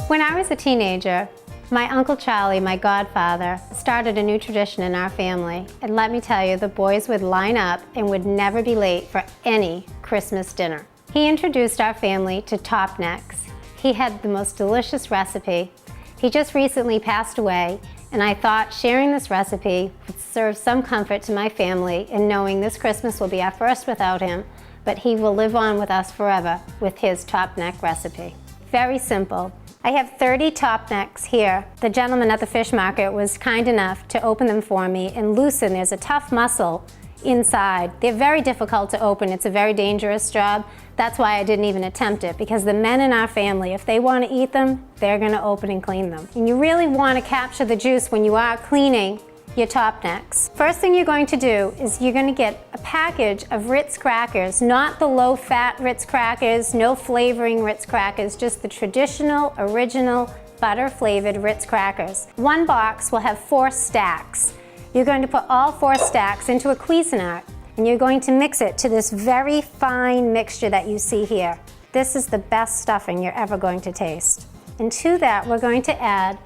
When I was a teenager, my Uncle Charlie, my godfather, started a new tradition in our family. And let me tell you, the boys would line up and would never be late for any Christmas dinner. He introduced our family to top necks. He had the most delicious recipe. He just recently passed away, and I thought sharing this recipe would serve some comfort to my family in knowing this Christmas will be our first without him, but he will live on with us forever with his top neck recipe. Very simple. I have 30 top necks here. The gentleman at the fish market was kind enough to open them for me and loosen. There's a tough muscle inside. They're very difficult to open. It's a very dangerous job. That's why I didn't even attempt it, because the men in our family, if they want to eat them, they're going to open and clean them. And you really want to capture the juice when you are cleaning your top necks. First thing you're going to do is you're going to get a package of Ritz crackers, not the low-fat Ritz crackers, no flavoring Ritz crackers, just the traditional, original, butter-flavored Ritz crackers. One box will have 4 stacks. You're going to put all 4 stacks into a Cuisinart, and you're going to mix it to this very fine mixture that you see here. This is the best stuffing you're ever going to taste. And to that, we're going to add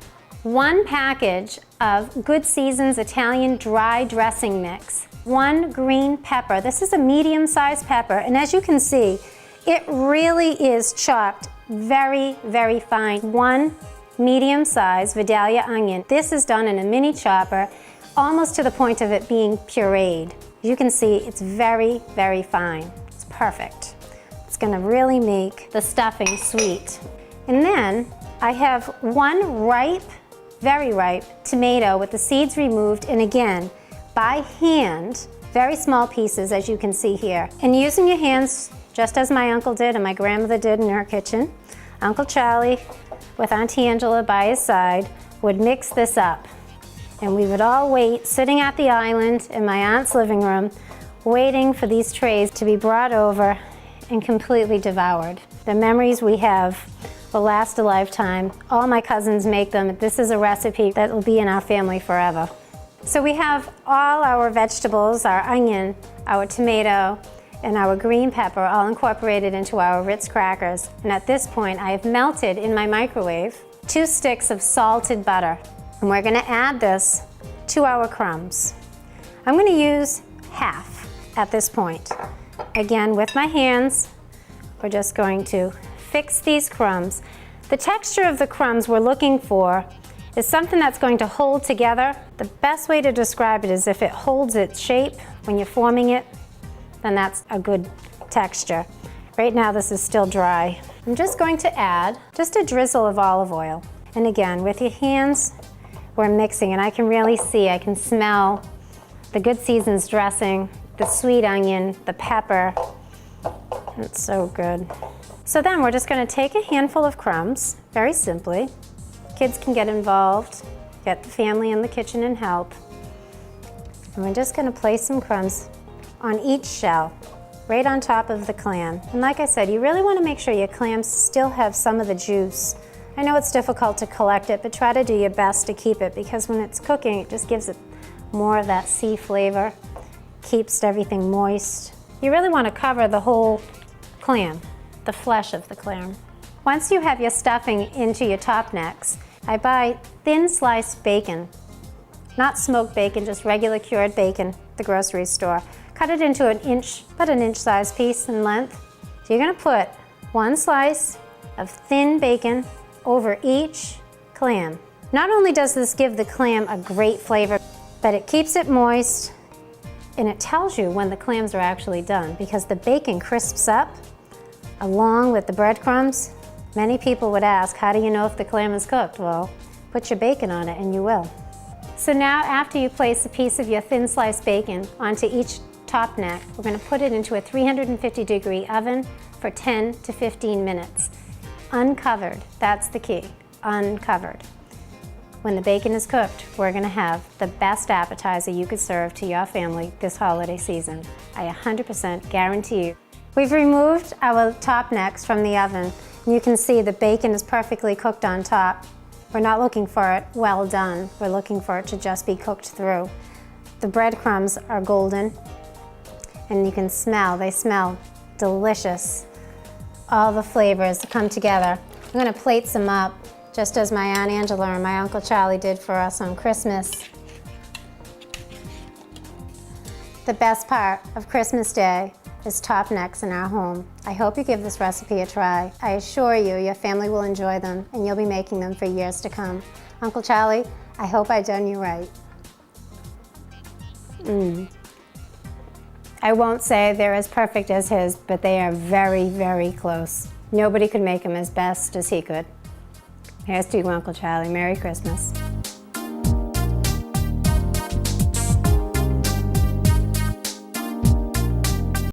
1 package of Good Season's Italian dry dressing mix, 1 green pepper. This is a medium-sized pepper, and as you can see, it really is chopped very, very fine. 1 medium-sized Vidalia onion. This is done in a mini chopper, almost to the point of it being pureed. You can see it's very, very fine. It's perfect. It's gonna really make the stuffing sweet. And then I have 1 ripe, very ripe tomato with the seeds removed, and again, by hand, very small pieces as you can see here. And using your hands, just as my uncle did and my grandmother did in her kitchen, Uncle Charlie, with Auntie Angela by his side, would mix this up. And we would all wait, sitting at the island in my aunt's living room, waiting for these trays to be brought over and completely devoured. The memories we have will last a lifetime. All my cousins make them. This is a recipe that will be in our family forever. So we have all our vegetables, our onion, our tomato, and our green pepper all incorporated into our Ritz crackers. And at this point, I have melted in my microwave 2 sticks of salted butter. And we're gonna add this to our crumbs. I'm gonna use half at this point. Again, with my hands, we're just going to fix these crumbs. The texture of the crumbs we're looking for is something that's going to hold together. The best way to describe it is if it holds its shape when you're forming it, then that's a good texture. Right now this is still dry. I'm just going to add just a drizzle of olive oil. And again, with your hands, we're mixing, and I can really see, I can smell the Good Season's dressing, the sweet onion, the pepper. It's so good. So then we're just going to take a handful of crumbs, very simply. Kids can get involved, get the family in the kitchen and help. And we're just going to place some crumbs on each shell, right on top of the clam. And like I said, you really want to make sure your clams still have some of the juice. I know it's difficult to collect it, but try to do your best to keep it, because when it's cooking, it just gives it more of that sea flavor, keeps everything moist. You really want to cover the whole clam, the flesh of the clam. Once you have your stuffing into your top necks, I buy thin sliced bacon, not smoked bacon, just regular cured bacon at the grocery store. Cut it into about an inch size piece in length. So you're going to put 1 slice of thin bacon over each clam. Not only does this give the clam a great flavor, but it keeps it moist, and it tells you when the clams are actually done, because the bacon crisps up along with the breadcrumbs. Many people would ask, how do you know if the clam is cooked? Well, put your bacon on it and you will. So now, after you place a piece of your thin sliced bacon onto each top neck, we're going to put it into a 350-degree oven for 10 to 15 minutes. Uncovered, that's the key, uncovered. When the bacon is cooked, we're going to have the best appetizer you could serve to your family this holiday season. I 100% guarantee you. We've removed our top necks from the oven, and you can see the bacon is perfectly cooked on top. We're not looking for it well done, we're looking for it to just be cooked through. The breadcrumbs are golden, and you can smell, they smell delicious. All the flavors come together. I'm going to plate some up just as my Aunt Angela and my Uncle Charlie did for us on Christmas. The best part of Christmas Day is top necks in our home. I hope you give this recipe a try. I assure you, your family will enjoy them, and you'll be making them for years to come. Uncle Charlie, I hope I done you right. I won't say they're as perfect as his, but they are very, very close. Nobody could make them as best as he could. Here's to you, Uncle Charlie. Merry Christmas.